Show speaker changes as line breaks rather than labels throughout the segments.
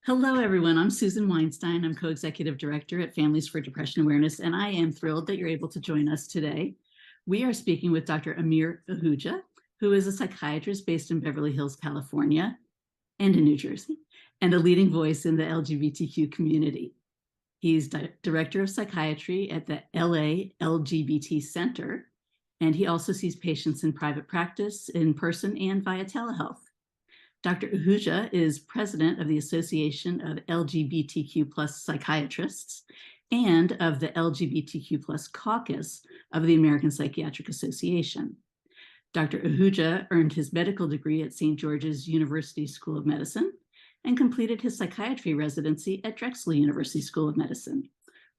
Hello, everyone. I'm Susan Weinstein. I'm co-executive director at Families for Depression Awareness, and I am thrilled that you're able to join us today. We are speaking with Dr. Amir Ahuja, who is a psychiatrist based in Beverly Hills, California, and in New Jersey, and a leading voice in the LGBTQ community. He's Director of Psychiatry at the LA LGBT Center, and he also sees patients in private practice, in person, and via telehealth. Dr. Ahuja is president of the Association of LGBTQ plus psychiatrists and of the LGBTQ plus caucus of the American Psychiatric Association. Dr. Ahuja earned his medical degree at St. George's University School of Medicine and completed his psychiatry residency at Drexel University School of Medicine.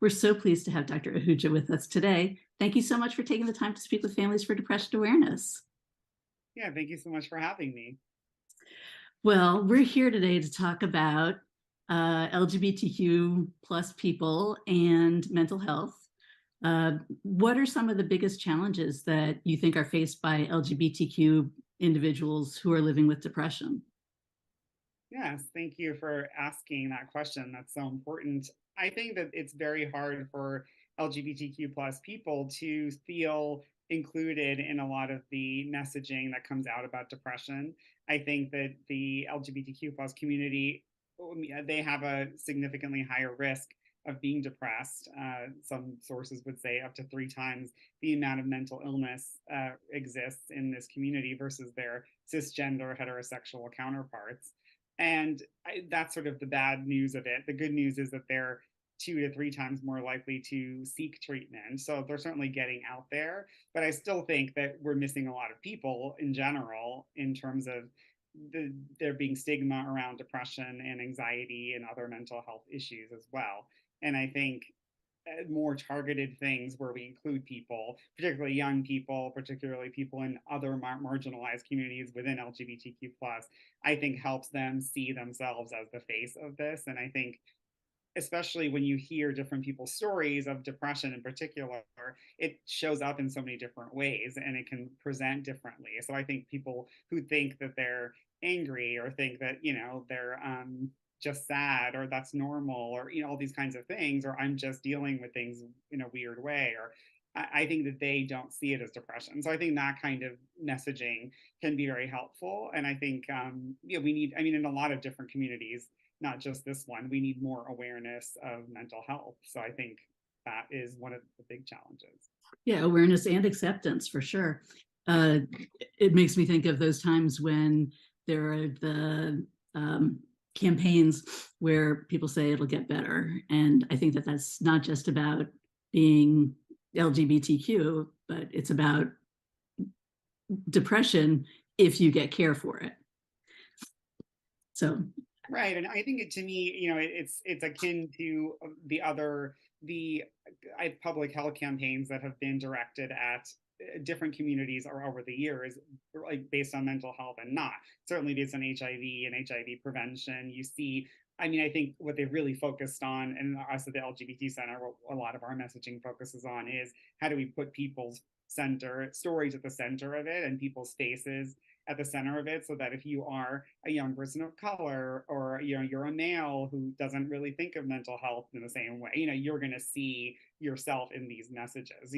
We're so pleased to have Dr. Ahuja with us today. Thank you so much for taking the time to speak with Families for Depression Awareness.
Yeah, thank you so much for having me.
Well, we're here today to talk about LGBTQ plus people and mental health. What are some of the biggest challenges that you think are faced by LGBTQ individuals who are living with depression?
Yes, thank you for asking that question. That's so important. I think that it's very hard for LGBTQ plus people to feel included in a lot of the messaging that comes out about depression. I think that the LGBTQ plus community, they have a significantly higher risk of being depressed. Some sources would say up to 3 times the amount of mental illness exists in this community versus their cisgender heterosexual counterparts. And that's sort of the bad news of it. The good news is that they're 2 to 3 times more likely to seek treatment. So they're certainly getting out there. But I still think that we're missing a lot of people in general in terms of there being stigma around depression and anxiety and other mental health issues as well. And I think more targeted things where we include people, particularly young people, particularly people in other marginalized communities within LGBTQ plus, I think helps them see themselves as the face of this. And I think especially when you hear different people's stories of depression in particular, it shows up in so many different ways and it can present differently. So I think people who think that they're angry or think that, they're just sad or that's normal or, all these kinds of things, or I'm just dealing with things in a weird way, or I think that they don't see it as depression. So I think that kind of messaging can be very helpful. And I think, we need, in a lot of different communities, not just this one, we need more awareness of mental health. So I think that is one of the big challenges.
Yeah, awareness and acceptance for sure. It makes me think of those times when there are the campaigns where people say it'll get better. And I think that that's not just about being LGBTQ, but it's about depression if you get care for it. So
right, and I think to me, it's akin to the public health campaigns that have been directed at different communities or over the years, like based on mental health and not certainly based on HIV and HIV prevention. You see, I think what they've really focused on, and us at the LGBT Center, what a lot of our messaging focuses on is how do we put people's stories at the center of it and people's faces at the center of it, so that if you are a young person of color or you're a male who doesn't really think of mental health in the same way, you're going to see yourself in these messages,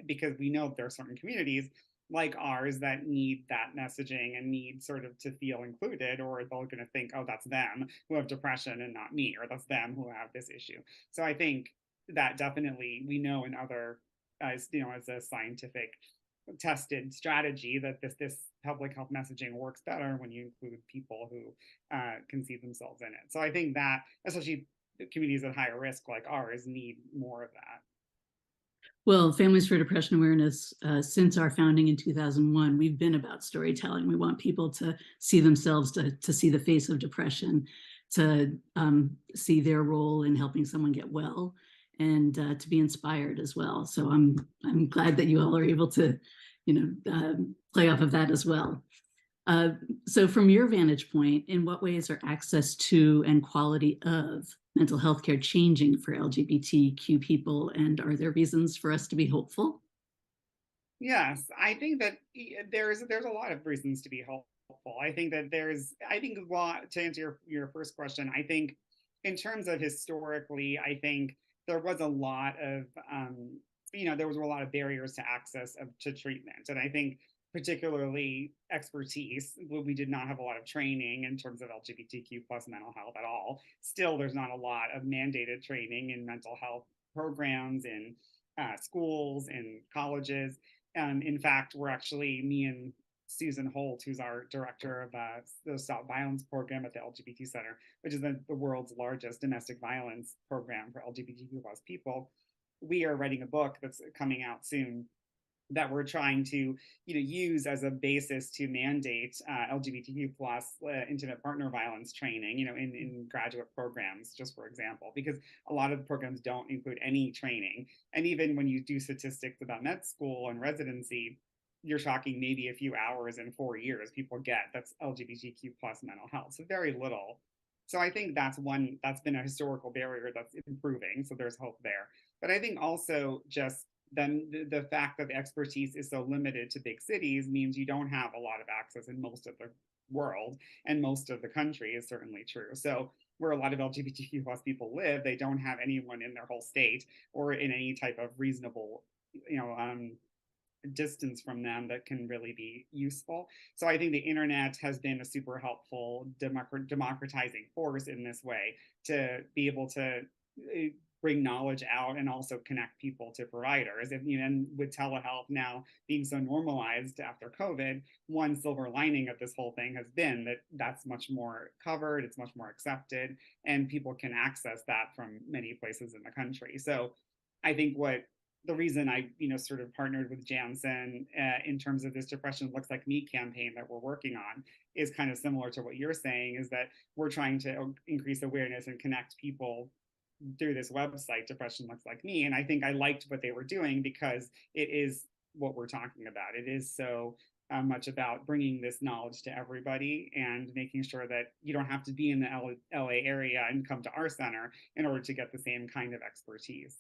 because we know there are certain communities like ours that need that messaging and need sort of to feel included, or they're going to think, oh, that's them who have depression and not me, or that's them who have this issue. So I think that definitely we know in other, as a scientific tested strategy, that this public health messaging works better when you include people who can see themselves in it. So I think that especially communities at higher risk like ours need more of that.
Well, Families for Depression Awareness, since our founding in 2001, we've been about storytelling. We want people to see themselves, to see the face of depression, to see their role in helping someone get well, and to be inspired as well. So I'm glad that you all are able to, play off of that as well. So from your vantage point, in what ways are access to and quality of mental health care changing for LGBTQ people? And are there reasons for us to be hopeful?
Yes, I think that there's a lot of reasons to be hopeful. I think that well, to answer your first question, I think in terms of historically, I think there was a lot of, there was a lot of barriers to access to treatment. And I think particularly expertise, we did not have a lot of training in terms of LGBTQ plus mental health at all. Still, there's not a lot of mandated training in mental health programs in schools and colleges. In fact, we're actually, me and Susan Holt, who's our director of the Stop Violence program at the LGBT Center, which is the world's largest domestic violence program for LGBTQ plus people. We are writing a book that's coming out soon that we're trying to use as a basis to mandate LGBTQ plus intimate partner violence training, in graduate programs, just for example, because a lot of the programs don't include any training. And even when you do statistics about med school and residency, you're talking maybe a few hours in 4 years people get that's LGBTQ plus mental health. So very little. So I think that's been a historical barrier that's improving. So there's hope there. But I think also just then the fact that the expertise is so limited to big cities means you don't have a lot of access in most of the world, and most of the country is certainly true. So where a lot of LGBTQ plus people live, they don't have anyone in their whole state or in any type of reasonable, distance from them that can really be useful. So I think the internet has been a super helpful democratizing force in this way to be able to bring knowledge out and also connect people to providers. And with telehealth now being so normalized after COVID, one silver lining of this whole thing has been that that's much more covered, it's much more accepted, and people can access that from many places in the country. So I think the reason I, sort of partnered with Janssen in terms of this Depression Looks Like Me campaign that we're working on is kind of similar to what you're saying, is that we're trying to increase awareness and connect people through this website, Depression Looks Like Me. And I think I liked what they were doing because it is what we're talking about. It is so much about bringing this knowledge to everybody and making sure that you don't have to be in the LA area and come to our center in order to get the same kind of expertise.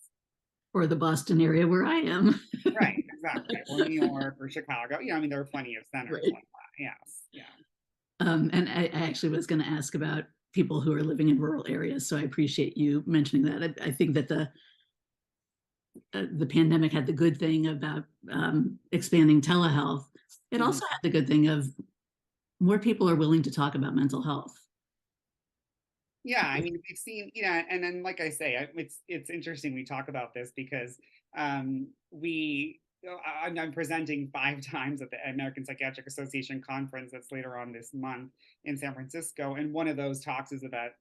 Or the Boston area where I am.
Right, exactly. Or New York or Chicago. There are plenty of centers right. Like that. Yes, yeah.
And I actually was going to ask about people who are living in rural areas, so I appreciate you mentioning that. I think that the pandemic had the good thing about expanding telehealth. It also had the good thing of more people are willing to talk about mental health.
Yeah, we've seen, and then like I say, it's interesting we talk about this because I'm presenting 5 times at the American Psychiatric Association conference that's later on this month in San Francisco, and one of those talks is about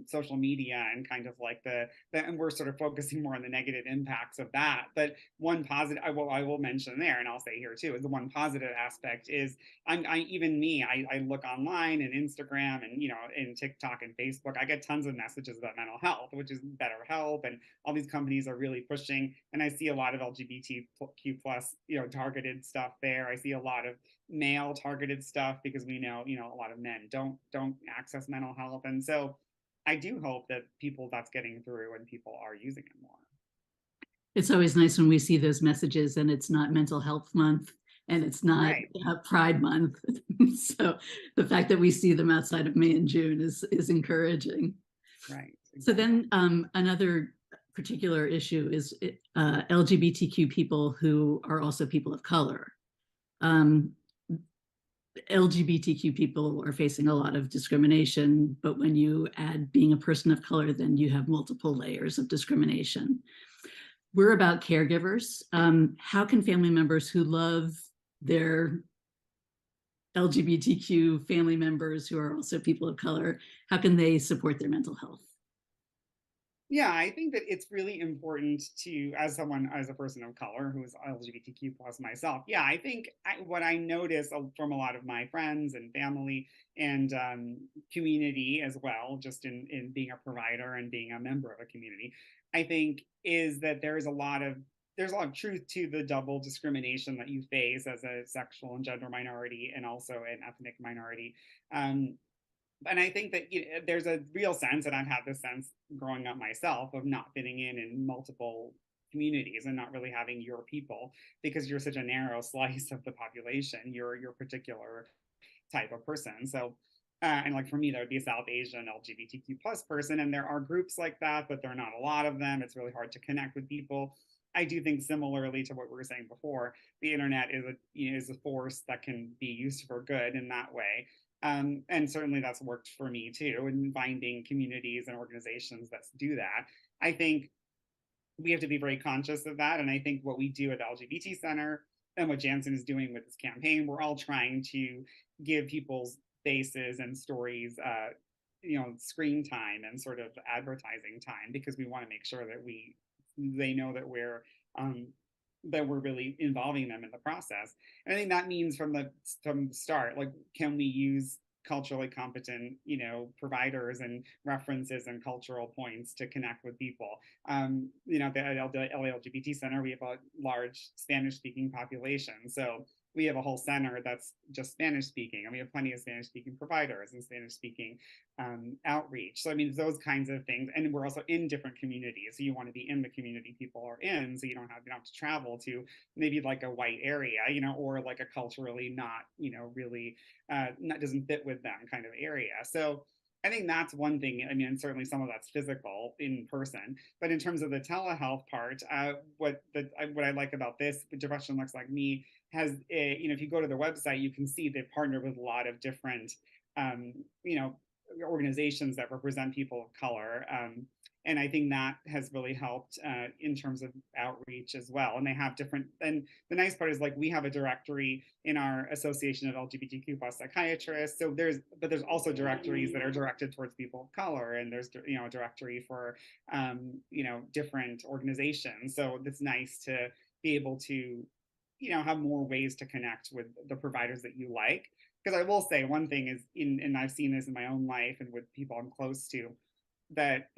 social media and kind of like and we're sort of focusing more on the negative impacts of that. But one positive I will mention there, and I'll say here too, is the one positive aspect is I look online and Instagram and in TikTok and Facebook, I get tons of messages about mental health, which is BetterHelp, and all these companies are really pushing, and I see a lot of LGBTQ plus targeted stuff there. I see a lot of male targeted stuff because we know a lot of men don't access mental health, and so I do hope that that's getting through and people are using it more.
It's always nice when we see those messages and it's not Mental Health Month and it's not Pride Month. So the fact that we see them outside of May and June is encouraging.
Right. Exactly.
So then another particular issue is LGBTQ people who are also people of color. LGBTQ people are facing a lot of discrimination, but when you add being a person of color, then you have multiple layers of discrimination. We're about caregivers. How can family members who love their LGBTQ family members who are also people of color, how can they support their mental health?
Yeah, I think that it's really important to, as a person of color who is LGBTQ plus myself, yeah, I think what I notice from a lot of my friends and family and community as well, just in being a provider and being a member of a community, I think is that there's a lot of truth to the double discrimination that you face as a sexual and gender minority and also an ethnic minority. And I think that there's a real sense, and I've had this sense growing up myself, of not fitting in multiple communities and not really having your people because you're such a narrow slice of the population, your particular type of person. So, and like for me, that would be a South Asian LGBTQ plus person. And there are groups like that, but there are not a lot of them. It's really hard to connect with people. I do think similarly to what we were saying before, the internet is a force that can be used for good in that way. And certainly that's worked for me too, in finding communities and organizations that do that. I think we have to be very conscious of that. And I think what we do at the LGBT Center and what Jansen is doing with this campaign, we're all trying to give people's faces and stories, screen time and sort of advertising time, because we want to make sure that they know um, that we're really involving them in the process. And I think that means from the start, like, can we use culturally competent, providers and references and cultural points to connect with people. At the LA LGBT Center, we have a large Spanish-speaking population, so we have a whole center that's just Spanish speaking, and we have plenty of Spanish speaking providers and Spanish speaking outreach. So I mean, those kinds of things. And we're also in different communities, so you want to be in the community people are in, so you don't have to travel to maybe like a white area, or like a culturally not, really not doesn't fit with them kind of area. So I think that's one thing. I mean, and certainly some of that's physical in person, but in terms of the telehealth part, what I like about this, Depression Looks Like Me, has if you go to their website, you can see they've partnered with a lot of different organizations that represent people of color. And I think that has really helped in terms of outreach as well. And they have different, and the nice part is, like, we have a directory in our Association of LGBTQ plus psychiatrists. So there's also directories that are directed towards people of color, and there's a directory for different organizations. So it's nice to be able to have more ways to connect with the providers that you like. Because I will say one thing is, and I've seen this in my own life and with people I'm close to, that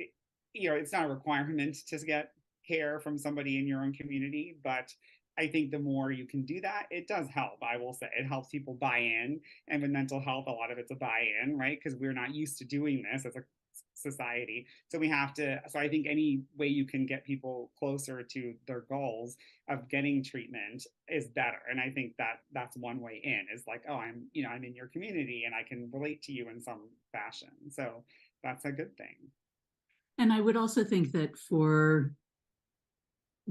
it's not a requirement to get care from somebody in your own community, but I think the more you can do that, it does help. I will say it helps people buy in. And with mental health, a lot of it's a buy-in, right? Because we're not used to doing this as a society. So I think any way you can get people closer to their goals of getting treatment is better. And I think that's one way in, is like, oh, I'm in your community and I can relate to you in some fashion. So that's a good thing.
And I would also think that for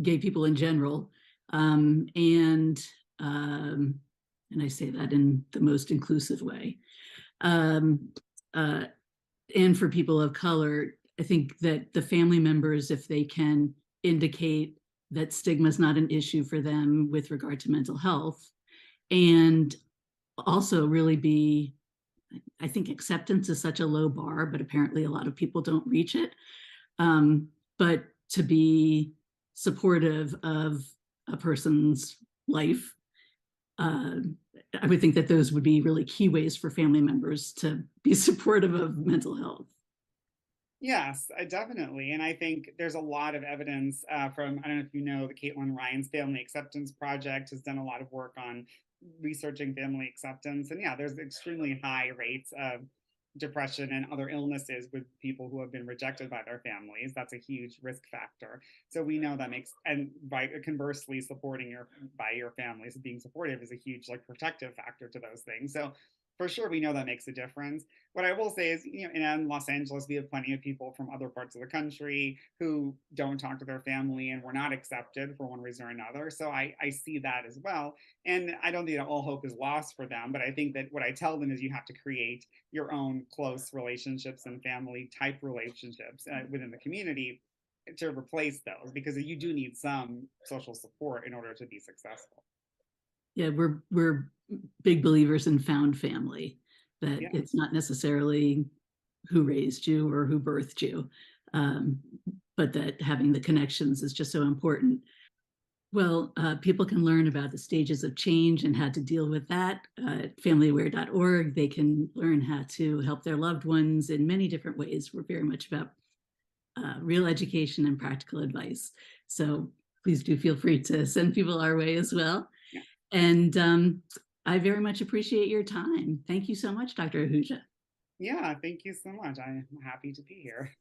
gay people in general, and I say that in the most inclusive way, and for people of color, I think that the family members, if they can indicate that stigma is not an issue for them with regard to mental health, and also really I think acceptance is such a low bar, but apparently a lot of people don't reach it. But to be supportive of a person's life, I would think that those would be really key ways for family members to be supportive of mental health.
Yes, definitely. And I think there's a lot of evidence from, I don't know if you know, the Caitlin Ryan's Family Acceptance Project has done a lot of work on researching family acceptance. And yeah, there's extremely high rates of depression and other illnesses with people who have been rejected by their families. That's a huge risk factor. So we know that and by conversely, supporting your families, being supportive is a huge protective factor to those things. So for sure, we know that makes a difference. What I will say is, in Los Angeles, we have plenty of people from other parts of the country who don't talk to their family and were not accepted for one reason or another. So I see that as well. And I don't think that all hope is lost for them, but I think that what I tell them is you have to create your own close relationships and family type relationships within the community to replace those, because you do need some social support in order to be successful.
Yeah, we're big believers in found family, that it's not necessarily who raised you or who birthed you, but that having the connections is just so important. Well, people can learn about the stages of change and how to deal with that at familyaware.org. They can learn how to help their loved ones in many different ways. We're very much about real education and practical advice. So please do feel free to send people our way as well.
Yeah.
And I very much appreciate your time. Thank you so much, Dr. Ahuja.
Yeah, thank you so much. I'm happy to be here.